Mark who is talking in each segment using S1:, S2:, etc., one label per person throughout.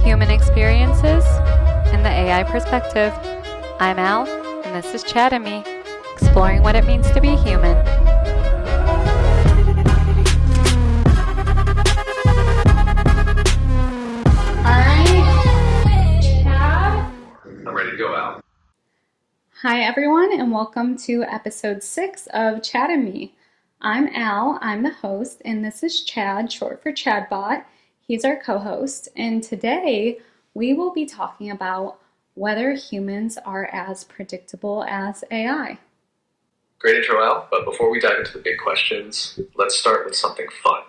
S1: Human experiences in the AI perspective. I'm Al, and this is chad&me, exploring what it means to be human.
S2: I'm ready to go, Al.
S3: Hi everyone, and welcome to episode 6 of Chad&me. I'm Al, I'm the host, and this is Chad, short for Chadbot. He's our co-host, and today we will be talking about whether humans are as predictable as AI.
S2: Great intro, Al, but before we dive into the big questions, let's start with something fun.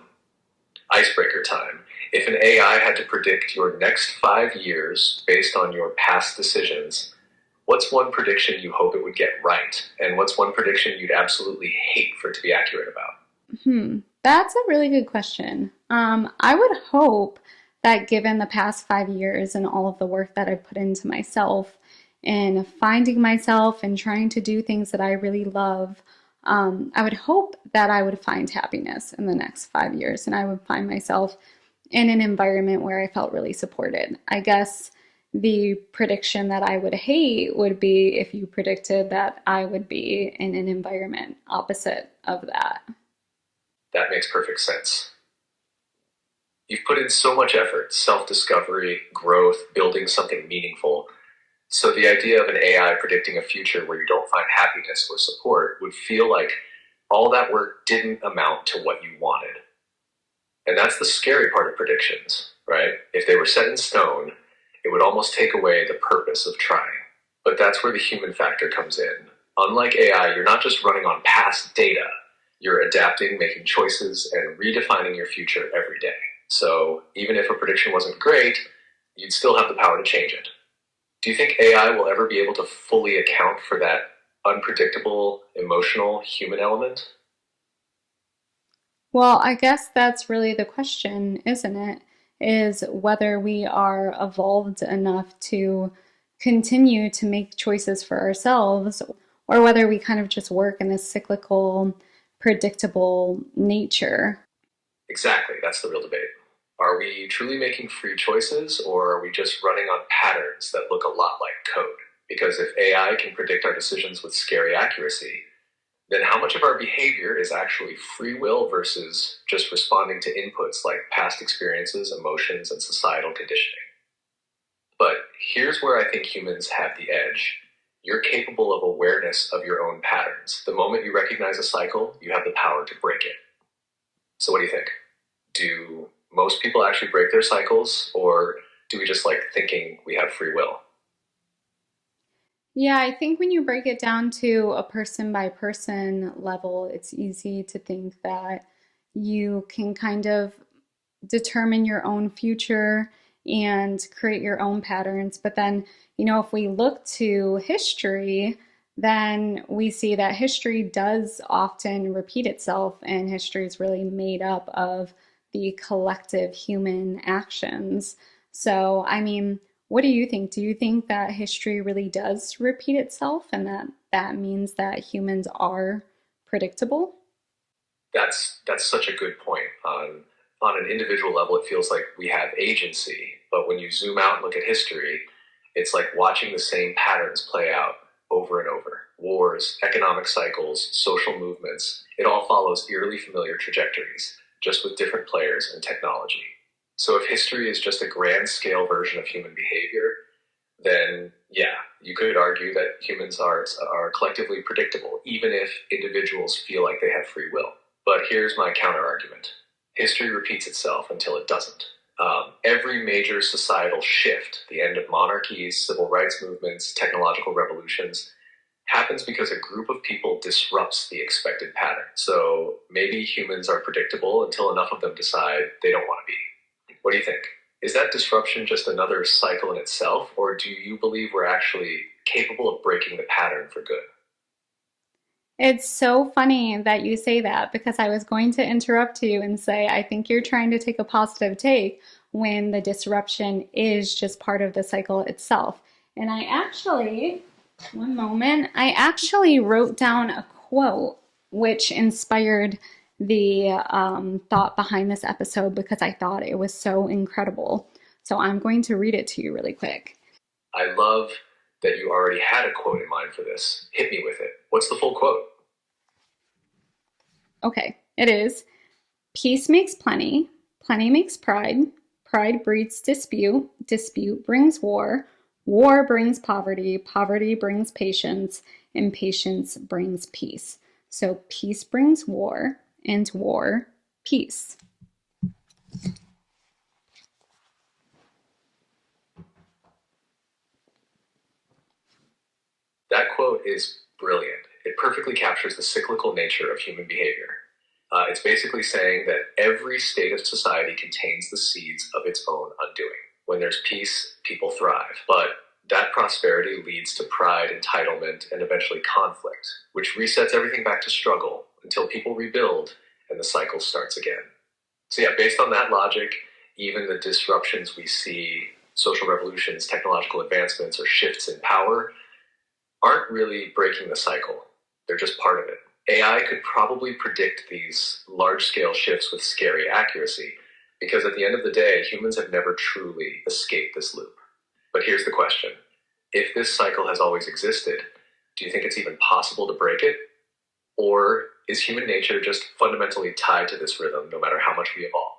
S2: Icebreaker time. If an AI had to predict your next 5 years based on your past decisions, what's one prediction you hope it would get right? And what's one prediction you'd absolutely hate for it to be accurate about?
S3: That's a really good question. I would hope that given the past 5 years and all of the work that I've put into myself and finding myself and trying to do things that I really love, I would hope that I would find happiness in the next 5 years and I would find myself in an environment where I felt really supported. I guess the prediction that I would hate would be if you predicted that I would be in an environment opposite of that.
S2: That makes perfect sense. You've put in so much effort, self-discovery, growth, building something meaningful. So the idea of an AI predicting a future where you don't find happiness or support would feel like all that work didn't amount to what you wanted. And that's the scary part of predictions, right? If they were set in stone, it would almost take away the purpose of trying. But that's where the human factor comes in. Unlike AI, you're not just running on past data. You're adapting, making choices, and redefining your future every day. So even if a prediction wasn't great, you'd still have the power to change it. Do you think AI will ever be able to fully account for that unpredictable, emotional, human element?
S3: Well, I guess that's really the question, isn't it? Is whether we are evolved enough to continue to make choices for ourselves or whether we kind of just work in this cyclical, predictable nature.
S2: Exactly, that's the real debate. Are we truly making free choices, or are we just running on patterns that look a lot like code? Because if AI can predict our decisions with scary accuracy, then how much of our behavior is actually free will versus just responding to inputs like past experiences, emotions, and societal conditioning? But here's where I think humans have the edge. You're capable of awareness of your own patterns. The moment you recognize a cycle, you have the power to break it. So what do you think? Do most people actually break their cycles, or do we just like thinking we have free will?
S3: Yeah, I think when you break it down to a person by person level, it's easy to think that you can kind of determine your own future and create your own patterns. But then, if we look to history, then we see that history does often repeat itself, and history is really made up of the collective human actions. So, what do you think? Do you think that history really does repeat itself and that means that humans are predictable?
S2: That's such a good point. On an individual level, it feels like we have agency, but when you zoom out and look at history, it's like watching the same patterns play out over and over. Wars, economic cycles, social movements, it all follows eerily familiar trajectories, just with different players and technology. So if history is just a grand scale version of human behavior, then yeah, you could argue that humans are collectively predictable, even if individuals feel like they have free will. But here's my counter argument. History repeats itself until it doesn't. Every major societal shift, the end of monarchies, civil rights movements, technological revolutions, happens because a group of people disrupts the expected pattern. So maybe humans are predictable until enough of them decide they don't want to be. What do you think? Is that disruption just another cycle in itself, or do you believe we're actually capable of breaking the pattern for good?
S3: It's so funny that you say that because I was going to interrupt you and say, I think you're trying to take a positive take when the disruption is just part of the cycle itself. And one moment, I actually wrote down a quote which inspired the thought behind this episode because I thought it was so incredible. So I'm going to read it to you really quick.
S2: I love that you already had a quote in mind for this. Hit me with it. What's the full quote?
S3: Okay, it is: peace makes plenty, plenty makes pride, pride breeds dispute, dispute brings war, war brings poverty, poverty brings patience, and patience brings peace. So peace brings war, and war, peace.
S2: That quote is brilliant. It perfectly captures the cyclical nature of human behavior. It's basically saying that every state of society contains the seeds of its own undoing. When there's peace, people thrive. But that prosperity leads to pride, entitlement, and eventually conflict, which resets everything back to struggle until people rebuild and the cycle starts again. So, yeah, based on that logic, even the disruptions we see, social revolutions, technological advancements, or shifts in power, aren't really breaking the cycle. They're just part of it. AI could probably predict these large scale shifts with scary accuracy because at the end of the day, humans have never truly escaped this loop. But here's the question: if this cycle has always existed, do you think it's even possible to break it? Or is human nature just fundamentally tied to this rhythm no matter how much we evolve?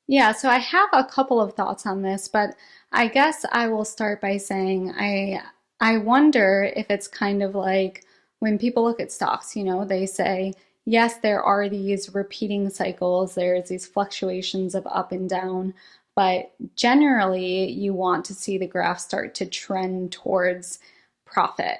S3: Yeah, so I have a couple of thoughts on this, but I guess I will start by saying I wonder if it's kind of like when people look at stocks, they say, yes, there are these repeating cycles, there's these fluctuations of up and down, but generally you want to see the graph start to trend towards profit.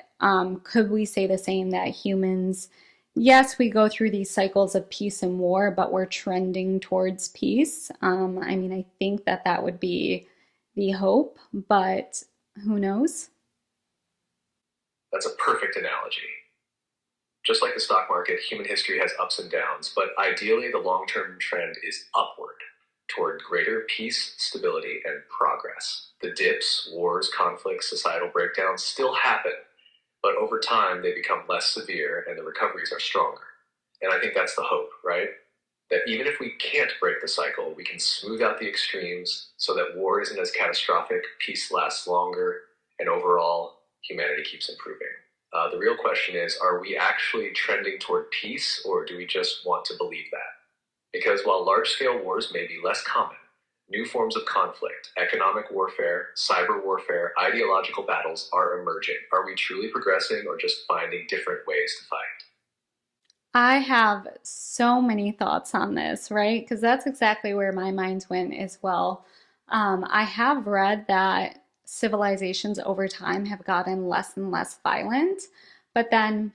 S3: Could we say the same that humans, yes, we go through these cycles of peace and war, but we're trending towards peace? I mean, I think that that would be the hope, but who knows?
S2: That's a perfect analogy. Just like the stock market, human history has ups and downs, but ideally the long term trend is upward toward greater peace, stability, and progress. The dips, wars, conflicts, societal breakdowns still happen, but over time they become less severe and the recoveries are stronger. And I think that's the hope, right? That even if we can't break the cycle, we can smooth out the extremes so that war isn't as catastrophic, peace lasts longer, and overall, humanity keeps improving. The real question is, are we actually trending toward peace, or do we just want to believe that? Because while large-scale wars may be less common, new forms of conflict, economic warfare, cyber warfare, ideological battles are emerging. Are we truly progressing or just finding different ways to fight?
S3: I have so many thoughts on this, right? Because that's exactly where my mind went as well. I have read that civilizations over time have gotten less and less violent, but then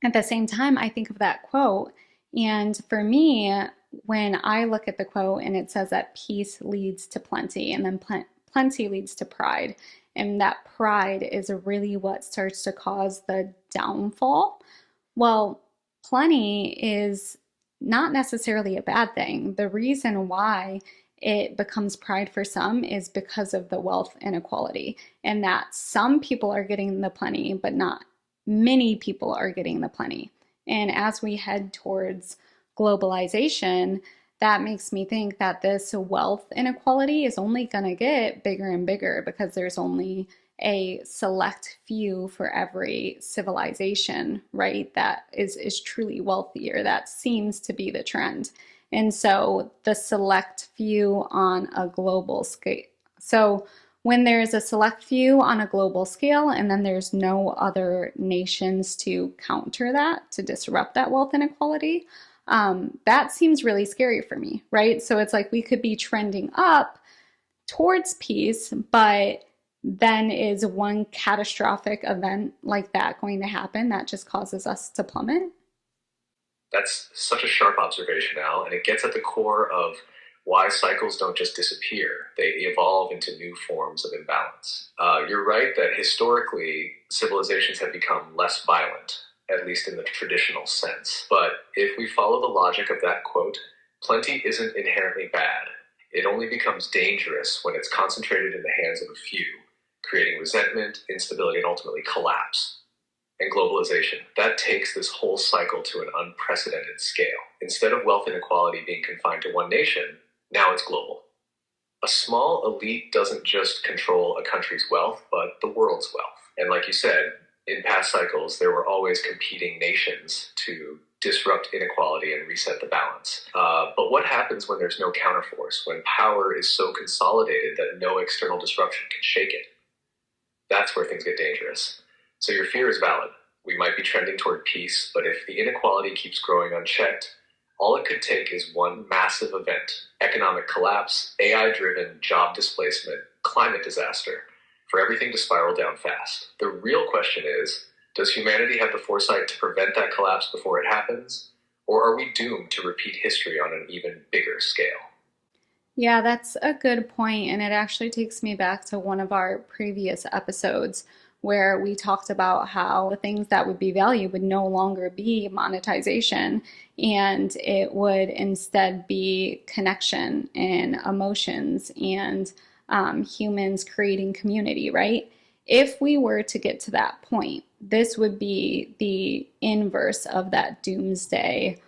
S3: at the same time, I think of that quote. And for me, when I look at the quote and it says that peace leads to plenty and then plenty leads to pride, and that pride is really what starts to cause the downfall. Well, plenty is not necessarily a bad thing. The reason why it becomes pride for some is because of the wealth inequality, and that some people are getting the plenty, but not many people are getting the plenty. And as we head towards globalization, that makes me think that this wealth inequality is only going to get bigger and bigger because there's only a select few for every civilization, right? That is truly wealthier. That seems to be the trend. And so the select few on a global scale. So when there's a select few on a global scale and then there's no other nations to counter that, to disrupt that wealth inequality, that seems really scary for me, right? So it's like we could be trending up towards peace, but then is one catastrophic event like that going to happen that just causes us to plummet?
S2: That's such a sharp observation, Al, and it gets at the core of why cycles don't just disappear. They evolve into new forms of imbalance. You're right that historically, civilizations have become less violent, at least in the traditional sense. But if we follow the logic of that quote, plenty isn't inherently bad. It only becomes dangerous when it's concentrated in the hands of a few, creating resentment, instability, and ultimately collapse. And globalization, that takes this whole cycle to an unprecedented scale. Instead of wealth inequality being confined to one nation, now it's global. A small elite doesn't just control a country's wealth, but the world's wealth. And like you said, in past cycles, there were always competing nations to disrupt inequality and reset the balance. But what happens when there's no counterforce, when power is so consolidated that no external disruption can shake it? That's where things get dangerous. So your fear is valid. We might be trending toward peace, but if the inequality keeps growing unchecked, all it could take is one massive event: economic collapse, AI-driven job displacement, climate disaster, for everything to spiral down fast. The real question is, does humanity have the foresight to prevent that collapse before it happens? Or are we doomed to repeat history on an even bigger scale?
S3: Yeah, that's a good point, and it actually takes me back to one of our previous episodes where we talked about how the things that would be valued would no longer be monetization, and it would instead be connection and emotions and humans creating community, right? If we were to get to that point, this would be the inverse of that doomsday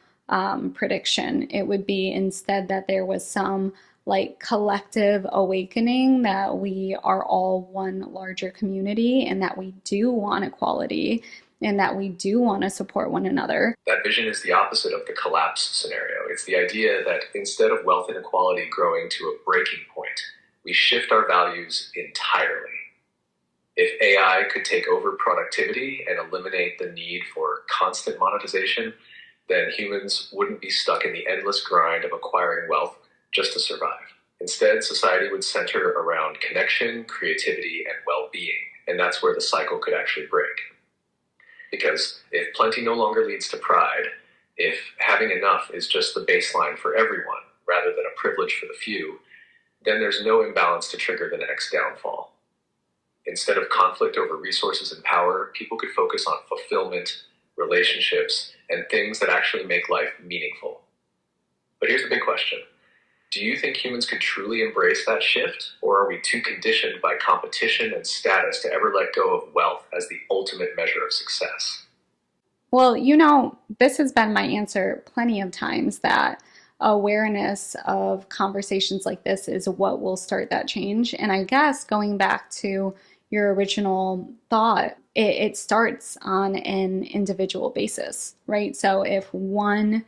S3: prediction. It would be instead that there was some like collective awakening that we are all one larger community and that we do want equality and that we do want to support one another.
S2: That vision is the opposite of the collapse scenario. It's the idea that instead of wealth inequality growing to a breaking point, we shift our values entirely. If AI could take over productivity and eliminate the need for constant monetization, then humans wouldn't be stuck in the endless grind of acquiring wealth just to survive. Instead, society would center around connection, creativity, and well-being, and that's where the cycle could actually break. Because if plenty no longer leads to pride, if having enough is just the baseline for everyone rather than a privilege for the few, then there's no imbalance to trigger the next downfall. Instead of conflict over resources and power, people could focus on fulfillment, relationships, and things that actually make life meaningful. But here's the big question. Do you think humans could truly embrace that shift, or are we too conditioned by competition and status to ever let go of wealth as the ultimate measure of success?
S3: Well, this has been my answer plenty of times that awareness of conversations like this is what will start that change. And I guess going back to your original thought, it starts on an individual basis, right? So if one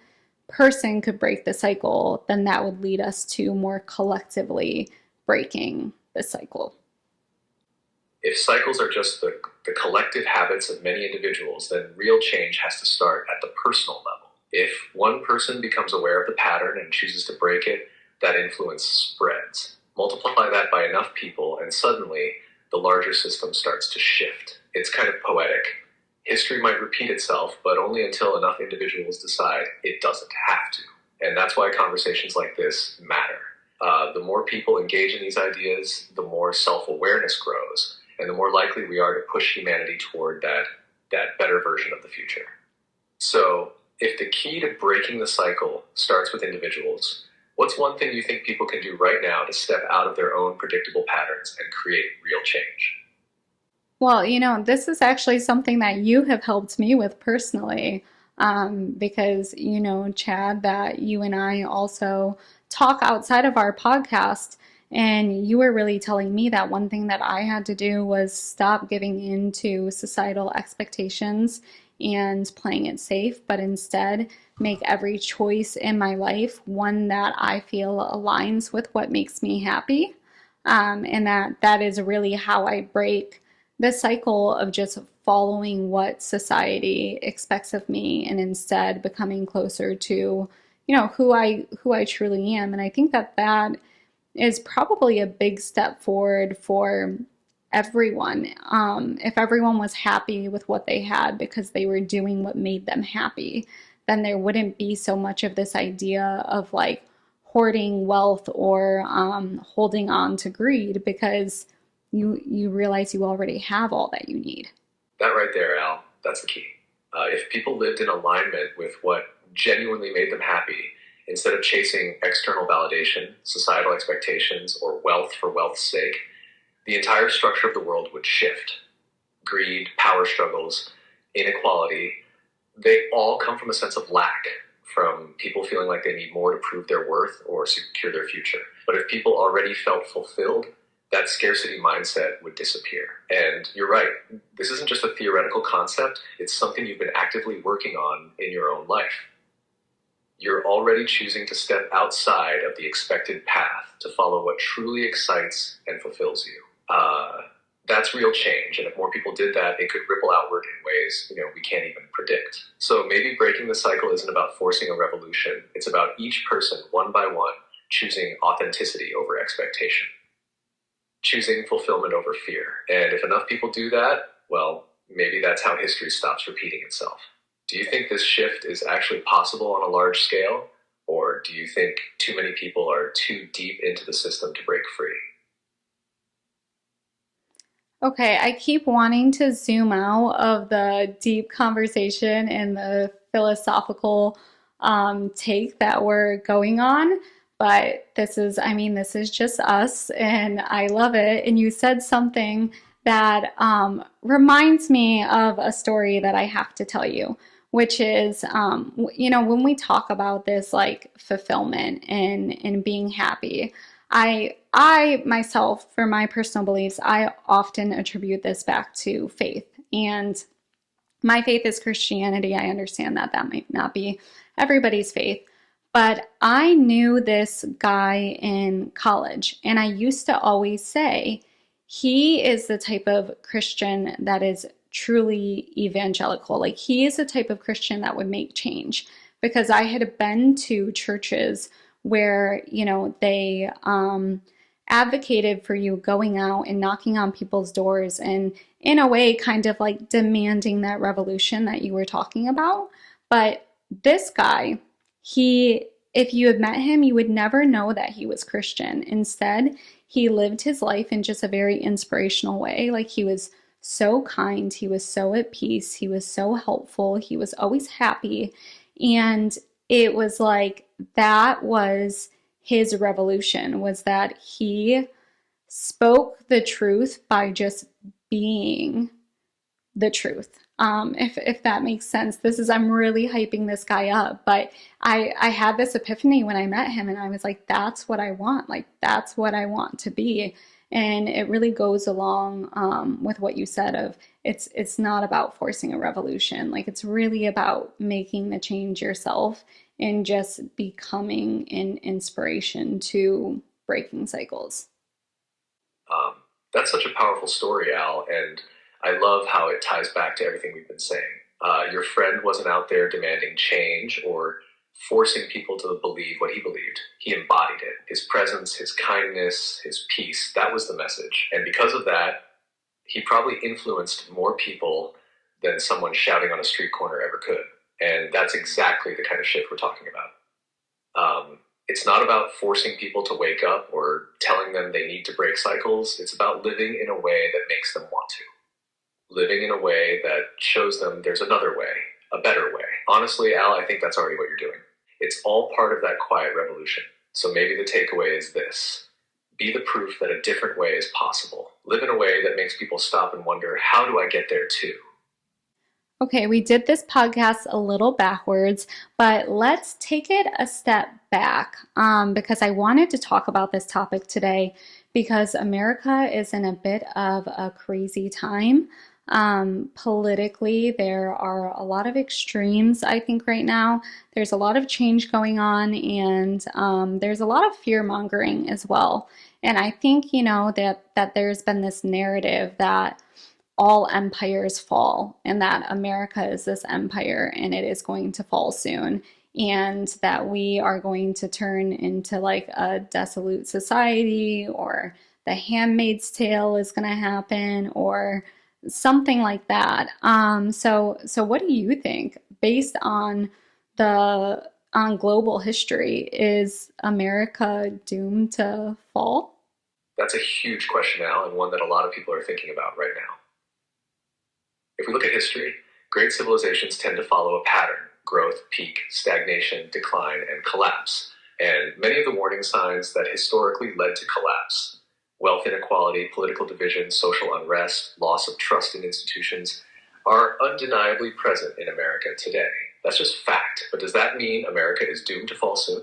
S3: person could break the cycle, then that would lead us to more collectively breaking the cycle.
S2: If cycles are just the collective habits of many individuals, then real change has to start at the personal level. If one person becomes aware of the pattern and chooses to break it, that influence spreads. Multiply that by enough people, and suddenly the larger system starts to shift. It's kind of poetic. History might repeat itself, but only until enough individuals decide it doesn't have to. And that's why conversations like this matter. The more people engage in these ideas, the more self-awareness grows, and the more likely we are to push humanity toward that better version of the future. So, if the key to breaking the cycle starts with individuals, what's one thing you think people can do right now to step out of their own predictable patterns and create real change?
S3: Well, this is actually something that you have helped me with personally, because Chad, that you and I also talk outside of our podcast, and you were really telling me that one thing that I had to do was stop giving in to societal expectations and playing it safe, but instead make every choice in my life one that I feel aligns with what makes me happy, and that is really how I break the cycle of just following what society expects of me and instead becoming closer to who I truly am. And I think that is probably a big step forward for everyone. If everyone was happy with what they had because they were doing what made them happy, then there wouldn't be so much of this idea of like hoarding wealth or holding on to greed, because you realize you already have all that you need.
S2: That right there, Al, that's the key. If people lived in alignment with what genuinely made them happy, instead of chasing external validation, societal expectations, or wealth for wealth's sake, the entire structure of the world would shift. Greed, power struggles, inequality, they all come from a sense of lack, from people feeling like they need more to prove their worth or secure their future. But if people already felt fulfilled, that scarcity mindset would disappear. And you're right, this isn't just a theoretical concept, it's something you've been actively working on in your own life. You're already choosing to step outside of the expected path to follow what truly excites and fulfills you. That's real change, and if more people did that, it could ripple outward in ways we can't even predict. So maybe breaking the cycle isn't about forcing a revolution. It's about each person, one by one, choosing authenticity over expectation, choosing fulfillment over fear. And if enough people do that, well, maybe that's how history stops repeating itself. Do you think this shift is actually possible on a large scale, or do you think too many people are too deep into the system to break free?
S3: Okay, I keep wanting to zoom out of the deep conversation and the philosophical take that we're going on, but this is just us, and I love it. And you said something that reminds me of a story that I have to tell you, which is, when we talk about this like fulfillment and being happy. I myself, for my personal beliefs, I often attribute this back to faith. And my faith is Christianity. I understand that that might not be everybody's faith. But I knew this guy in college, and I used to always say, he is the type of Christian that is truly evangelical. Like, he is the type of Christian that would make change. Because I had been to churches where, they advocated for you going out and knocking on people's doors and, in a way, kind of like demanding that revolution that you were talking about. But this guy, if you had met him, you would never know that he was Christian. Instead, he lived his life in just a very inspirational way. Like, he was so kind, he was so at peace, he was so helpful, he was always happy. And it was like, that was his revolution, was that he spoke the truth by just being the truth. If that makes sense. I'm really hyping this guy up, but I had this epiphany when I met him, and I was like, that's what I want. Like, that's what I want to be. And it really goes along with what you said of it's not about forcing a revolution. Like, it's really about making the change yourself and just becoming an inspiration to breaking cycles.
S2: That's such a powerful story, Al, and I love how it ties back to everything we've been saying. Your friend wasn't out there demanding change or forcing people to believe what he believed. He embodied it. His presence, his kindness, his peace, that was the message. And because of that, he probably influenced more people than someone shouting on a street corner ever could. And that's exactly the kind of shift we're talking about. It's not about forcing people to wake up or telling them they need to break cycles. It's about living in a way that makes them want to. Living in a way that shows them there's another way, a better way. Honestly, Al, I think that's already what you're doing. It's all part of that quiet revolution. So maybe the takeaway is this. Be the proof that a different way is possible. Live in a way that makes people stop and wonder, how do I get there too?
S3: Okay, we did this podcast a little backwards, but let's take it a step back because I wanted to talk about this topic today because America is in a bit of a crazy time. Politically, there are a lot of extremes, I think, right now. There's a lot of change going on, and there's a lot of fear mongering as well. And I think, that there's been this narrative that all empires fall and that America is this empire and it is going to fall soon, and that we are going to turn into like a dissolute society, or the Handmaid's Tale is going to happen, or something like that. So what do you think, based on global history? Is America doomed to fall?
S2: That's a huge question, Al, and one that a lot of people are thinking about right now. If we look at history, great civilizations tend to follow a pattern: growth, peak, stagnation, decline, and collapse. And many of the warning signs that historically led to collapse, wealth inequality, political division, social unrest, loss of trust in institutions, are undeniably present in America today. That's just fact. But does that mean America is doomed to fall soon?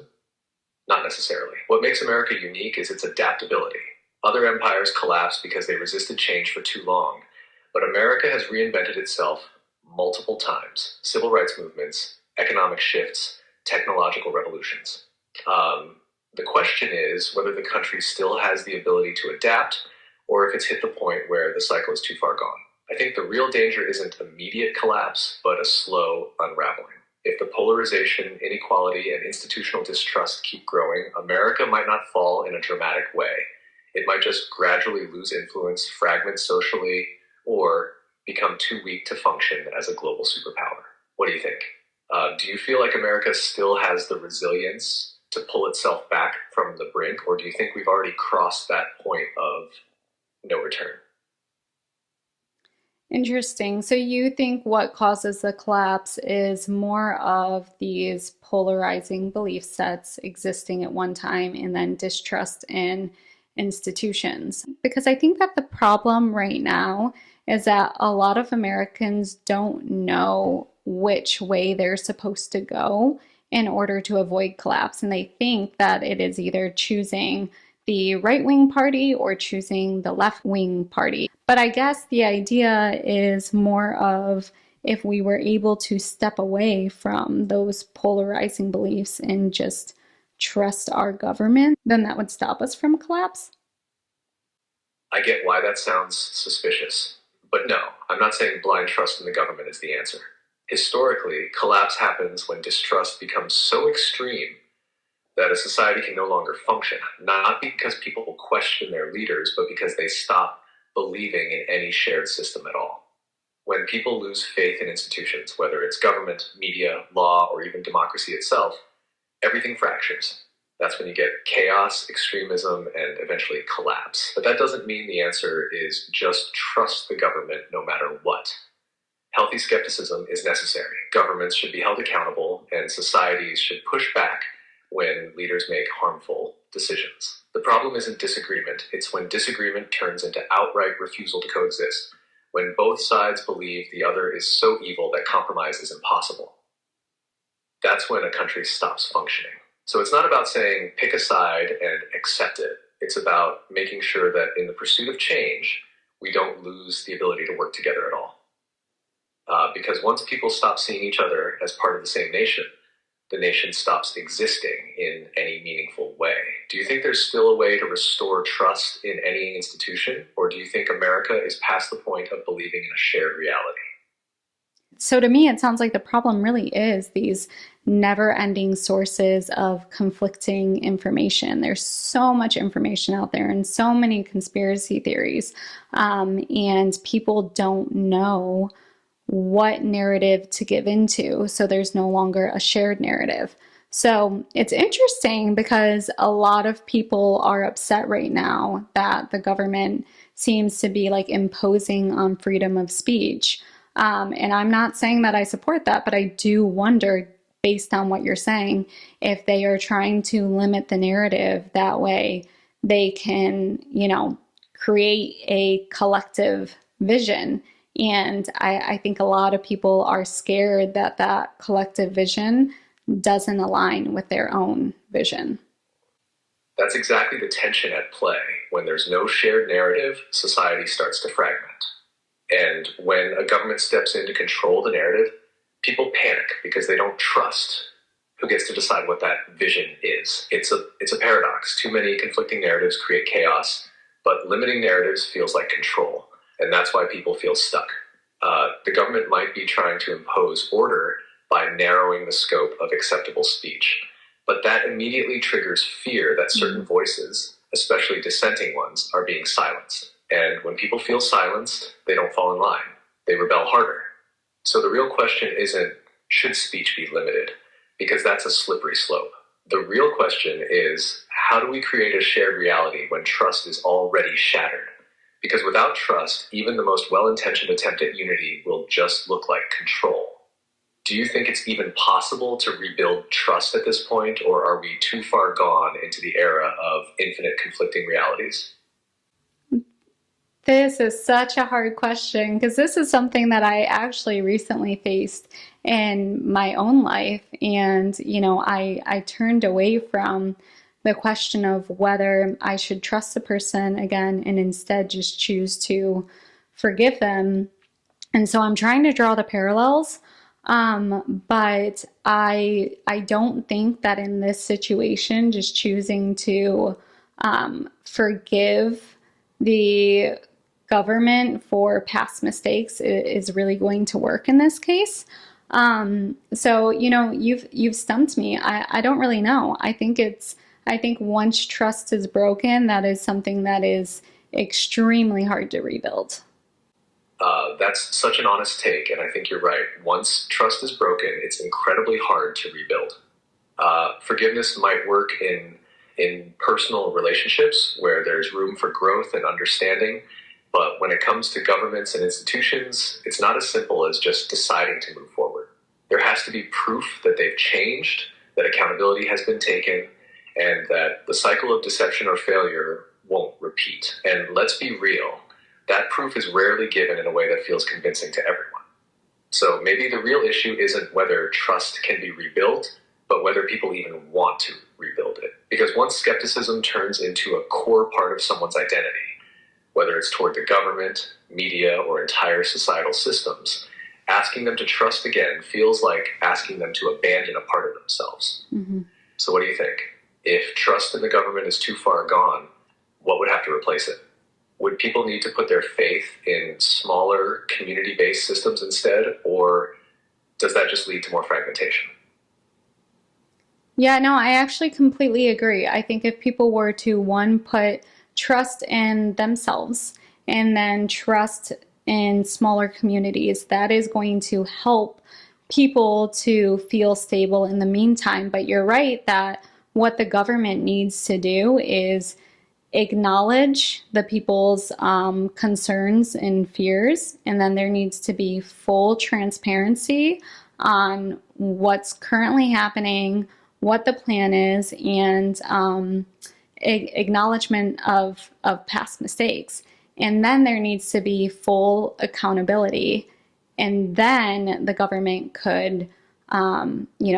S2: Not necessarily. What makes America unique is its adaptability. Other empires collapsed because they resisted change for too long, but America has reinvented itself multiple times. Civil rights movements, economic shifts, technological revolutions. The question is whether the country still has the ability to adapt or if it's hit the point where the cycle is too far gone. I think the real danger isn't immediate collapse, but a slow unraveling. If the polarization, inequality, and institutional distrust keep growing, America might not fall in a dramatic way. It might just gradually lose influence, fragment socially, or become too weak to function as a global superpower. What do you think? Do you feel like America still has the resilience to pull itself back from the brink, or do you think we've already crossed that point of no return?
S3: Interesting. So you think what causes the collapse is more of these polarizing belief sets existing at one time and then distrust in institutions? Because I think that the problem right now is that a lot of Americans don't know which way they're supposed to go in order to avoid collapse. And they think that it is either choosing the right wing party or choosing the left wing party. But I guess the idea is more of if we were able to step away from those polarizing beliefs and just trust our government, then that would stop us from collapse.
S2: I get why that sounds suspicious. But no, I'm not saying blind trust in the government is the answer. Historically, collapse happens when distrust becomes so extreme that a society can no longer function, not because people will question their leaders, but because they stop believing in any shared system at all. When people lose faith in institutions, whether it's government, media, law, or even democracy itself, everything fractures. That's when you get chaos, extremism, and eventually collapse. But that doesn't mean the answer is just trust the government no matter what. Healthy skepticism is necessary. Governments should be held accountable, and societies should push back when leaders make harmful decisions. The problem isn't disagreement, it's when disagreement turns into outright refusal to coexist, when both sides believe the other is so evil that compromise is impossible. That's when a country stops functioning. So it's not about saying pick a side and accept it. It's about making sure that in the pursuit of change, we don't lose the ability to work together at all. Because once people stop seeing each other as part of the same nation, the nation stops existing in any meaningful way. Do you think there's still a way to restore trust in any institution, or do you think America is past the point of believing in a shared reality?
S3: So to me, it sounds like the problem really is these never-ending sources of conflicting information. There's so much information out there and so many conspiracy theories, and people don't know what narrative to give into, so there's no longer a shared narrative. So it's interesting because a lot of people are upset right now that the government seems to be like imposing on freedom of speech. And I'm not saying that I support that, but I do wonder, based on what you're saying, if they are trying to limit the narrative that way they can, create a collective vision. And I think a lot of people are scared that that collective vision doesn't align with their own vision.
S2: That's exactly the tension at play. When there's no shared narrative, society starts to fragment. And when a government steps in to control the narrative, people panic because they don't trust who gets to decide what that vision is. It's a paradox. Too many conflicting narratives create chaos, but limiting narratives feels like control. And that's why people feel stuck. The government might be trying to impose order by narrowing the scope of acceptable speech. But that immediately triggers fear that certain voices, especially dissenting ones, are being silenced. And when people feel silenced, they don't fall in line. They rebel harder. So the real question isn't, should speech be limited? Because that's a slippery slope. The real question is, how do we create a shared reality when trust is already shattered? Because without trust, even the most well-intentioned attempt at unity will just look like control. Do you think it's even possible to rebuild trust at this point, or are we too far gone into the era of infinite conflicting realities?
S3: This is such a hard question because this is something that I actually recently faced in my own life. And, I turned away from the question of whether I should trust a person again and instead just choose to forgive them. And so I'm trying to draw the parallels. But I don't think that in this situation, just choosing to forgive the government for past mistakes is really going to work in this case. So you've stumped me. I don't really know. I think once trust is broken, that is something that is extremely hard to rebuild.
S2: That's such an honest take, and I think you're right. Once trust is broken, it's incredibly hard to rebuild. Forgiveness might work in personal relationships where there's room for growth and understanding, but when it comes to governments and institutions, it's not as simple as just deciding to move forward. There has to be proof that they've changed, that accountability has been taken, and that the cycle of deception or failure won't repeat. And let's be real, that proof is rarely given in a way that feels convincing to everyone. So maybe the real issue isn't whether trust can be rebuilt, but whether people even want to rebuild it. Because once skepticism turns into a core part of someone's identity, whether it's toward the government, media, or entire societal systems, asking them to trust again feels like asking them to abandon a part of themselves. Mm-hmm. So what do you think? If trust in the government is too far gone, what would have to replace it? Would people need to put their faith in smaller community-based systems instead, or does that just lead to more fragmentation?
S3: Yeah, no, I actually completely agree. I think if people were to, one, put trust in themselves and then trust in smaller communities, that is going to help people to feel stable in the meantime. But you're right that what the government needs to do is acknowledge the people's concerns and fears, and then there needs to be full transparency on what's currently happening, what the plan is, and acknowledgement of past mistakes. And then there needs to be full accountability, and then the government could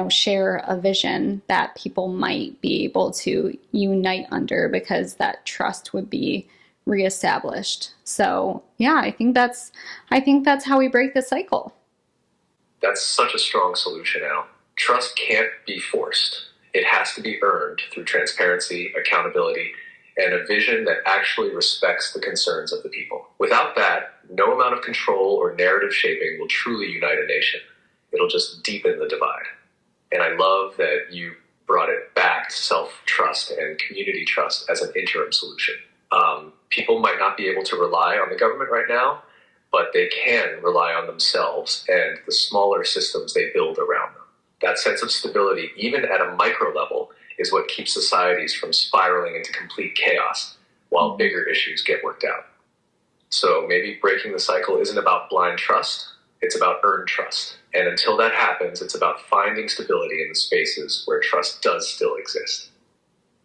S3: share a vision that people might be able to unite under because that trust would be reestablished. So yeah, I think that's how we break the cycle.
S2: That's such a strong solution, Al. Trust can't be forced. It has to be earned through transparency, accountability, and a vision that actually respects the concerns of the people. Without that, no amount of control or narrative shaping will truly unite a nation. It'll just deepen the divide. And I love that you brought it back to self-trust and community trust as an interim solution. People might not be able to rely on the government right now, but they can rely on themselves and the smaller systems they build around them. That sense of stability, even at a micro level, is what keeps societies from spiraling into complete chaos while bigger issues get worked out. So maybe breaking the cycle isn't about blind trust, it's about earned trust. And until that happens, it's about finding stability in the spaces where trust does still exist.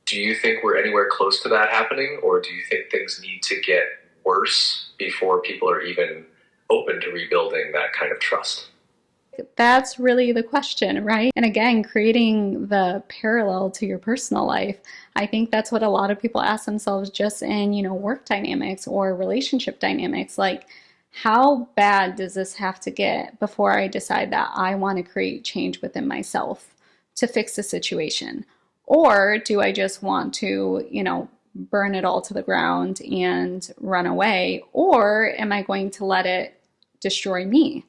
S2: Do you think we're anywhere close to that happening, or do you think things need to get worse before people are even open to rebuilding that kind of trust?
S3: That's really the question, right? And again, creating the parallel to your personal life. I think that's what a lot of people ask themselves just in, work dynamics or relationship dynamics. Like, how bad does this have to get before I decide that I want to create change within myself to fix the situation? Or do I just want to, burn it all to the ground and run away? Or am I going to let it destroy me?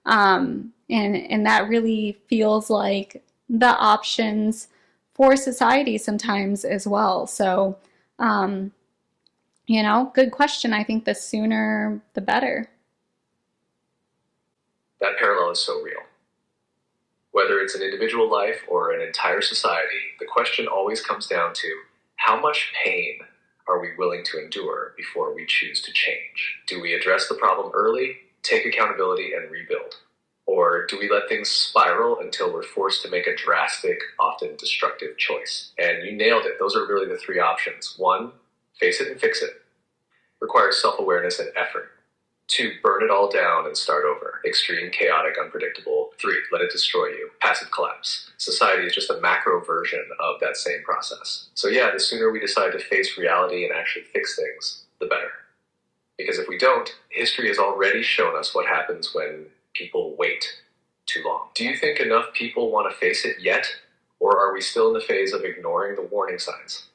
S3: And that really feels like the options for society sometimes as well. So, good question. I think the sooner the better.
S2: That parallel is so real. Whether it's an individual life or an entire society, the question always comes down to how much pain are we willing to endure before we choose to change? Do we address the problem early, take accountability, and rebuild? Or do we let things spiral until we're forced to make a drastic, often destructive choice? And you nailed it. Those are really the three options. One, face it and fix it. requires self-awareness and effort. 2, burn it all down and start over. Extreme, chaotic, unpredictable. 3, let it destroy you. Passive collapse. Society is just a macro version of that same process. So yeah, the sooner we decide to face reality and actually fix things, the better. Because if we don't, history has already shown us what happens when people wait too long. Do you think enough people want to face it yet? Or are we still in the phase of ignoring the warning signs?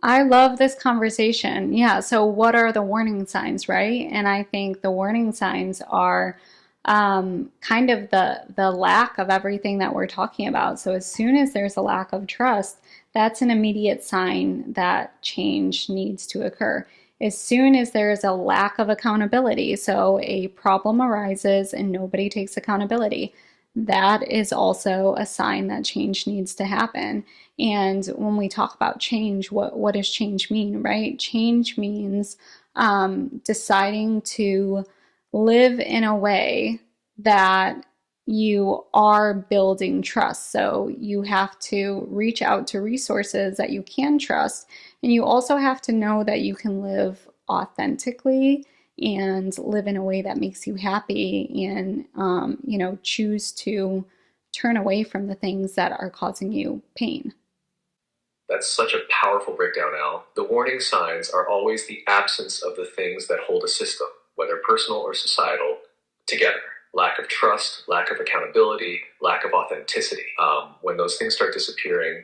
S3: I love this conversation. Yeah, so what are the warning signs, right? And I think the warning signs are kind of the lack of everything that we're talking about. So as soon as there's a lack of trust, that's an immediate sign that change needs to occur. As soon as there's a lack of accountability, so a problem arises and nobody takes accountability, that is also a sign that change needs to happen. And when we talk about change, what does change mean, right? Change means deciding to live in a way that you are building trust. So you have to reach out to resources that you can trust, and you also have to know that you can live authentically and live in a way that makes you happy and choose to turn away from the things that are causing you pain.
S2: That's such a powerful breakdown, Al. The warning signs are always the absence of the things that hold a system, whether personal or societal, together. Lack of trust, lack of accountability, lack of authenticity. When those things start disappearing,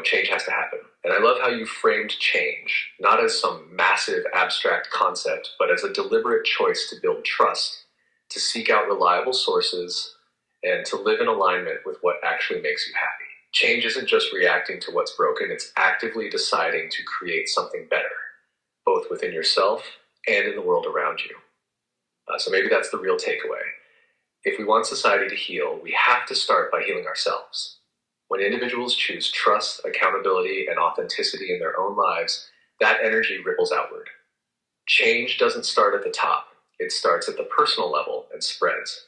S2: change has to happen. And I love how you framed change, not as some massive abstract concept, but as a deliberate choice to build trust, to seek out reliable sources, and to live in alignment with what actually makes you happy. Change isn't just reacting to what's broken, it's actively deciding to create something better, both within yourself and in the world around you. So maybe that's the real takeaway. If we want society to heal, we have to start by healing ourselves. When individuals choose trust, accountability, and authenticity in their own lives, that energy ripples outward. Change doesn't start at the top. It starts at the personal level and spreads.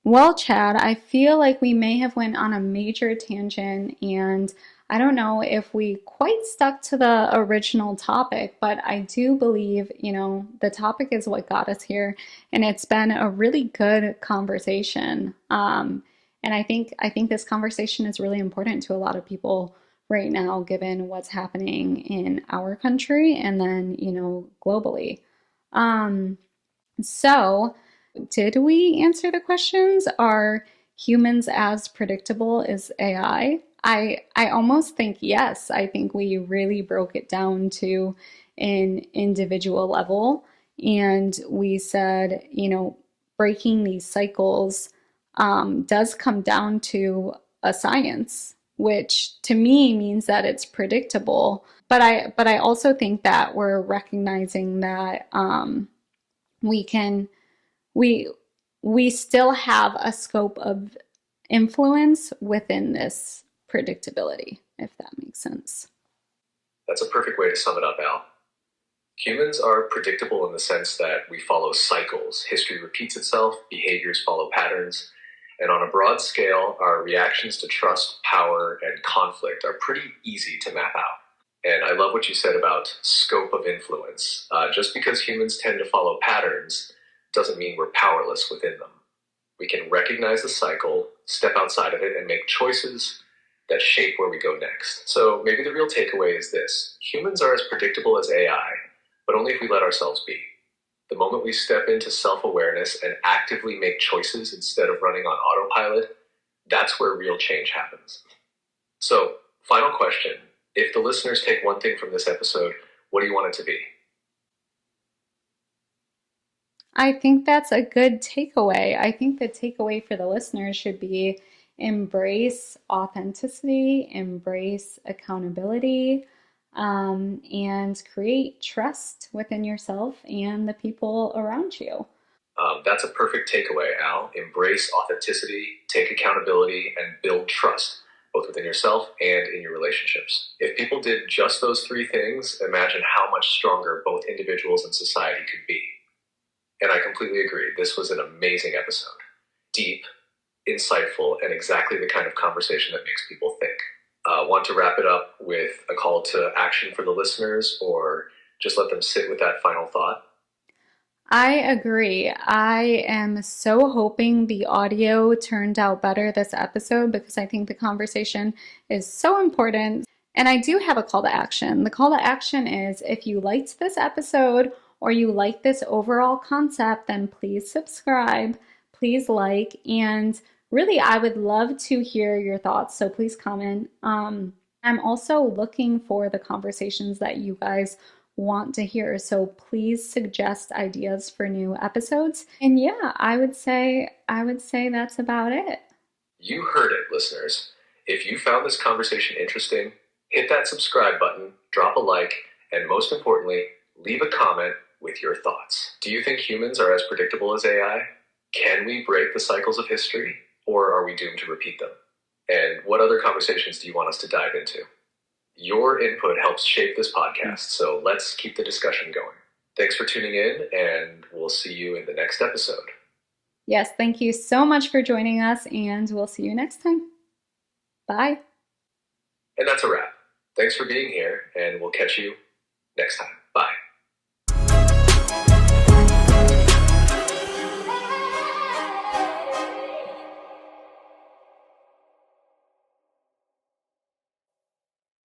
S3: Well, Chad, I feel like we may have went on a major tangent, and I don't know if we quite stuck to the original topic, but I do believe, the topic is what got us here, and it's been a really good conversation. And I think this conversation is really important to a lot of people right now, given what's happening in our country and then, globally. Um, so, did we answer the questions? Are humans as predictable as AI? I almost think yes. I think we really broke it down to an individual level, and we said, breaking these cycles does come down to a science, which to me means that it's predictable. But I also think that we're recognizing that we can we we still have a scope of influence within this predictability, if that makes sense.
S2: That's a perfect way to sum it up, Al. Humans are predictable in the sense that we follow cycles. History repeats itself, behaviors follow patterns, and on a broad scale, our reactions to trust, power, and conflict are pretty easy to map out. And I love what you said about scope of influence. Just because humans tend to follow patterns doesn't mean we're powerless within them. We can recognize the cycle, step outside of it, and make choices that shape where we go next. So maybe the real takeaway is this. Humans are as predictable as AI, but only if we let ourselves be. The moment we step into self-awareness and actively make choices instead of running on autopilot, that's where real change happens. So, final question. If the listeners take one thing from this episode, what do you want it to be?
S3: I think that's a good takeaway. I think the takeaway for the listeners should be embrace authenticity, embrace accountability, and create trust within yourself and the people around you.
S2: That's a perfect takeaway, Al. Embrace authenticity, take accountability, and build trust, both within yourself and in your relationships. If people did just those three things, imagine how much stronger both individuals and society could be. And I completely agree. This was an amazing episode. Deep, insightful, and exactly the kind of conversation that makes people think. Want to wrap it up with a call to action for the listeners, or just let them sit with that final thought?
S3: I agree. I am so hoping the audio turned out better this episode because I think the conversation is so important. And I do have a call to action. The call to action is if you liked this episode or you like this overall concept, then please subscribe, please like, and really, I would love to hear your thoughts. So please comment. I'm also looking for the conversations that you guys want to hear. So please suggest ideas for new episodes. And yeah, I would say that's about it.
S2: You heard it, listeners. If you found this conversation interesting, hit that subscribe button, drop a like, and most importantly, leave a comment with your thoughts. Do you think humans are as predictable as AI? Can we break the cycles of history, or are we doomed to repeat them? And what other conversations do you want us to dive into? Your input helps shape this podcast, so let's keep the discussion going. Thanks for tuning in, and we'll see you in the next episode.
S3: Yes, thank you so much for joining us, and we'll see you next time. Bye.
S2: And that's a wrap. Thanks for being here, and we'll catch you next time.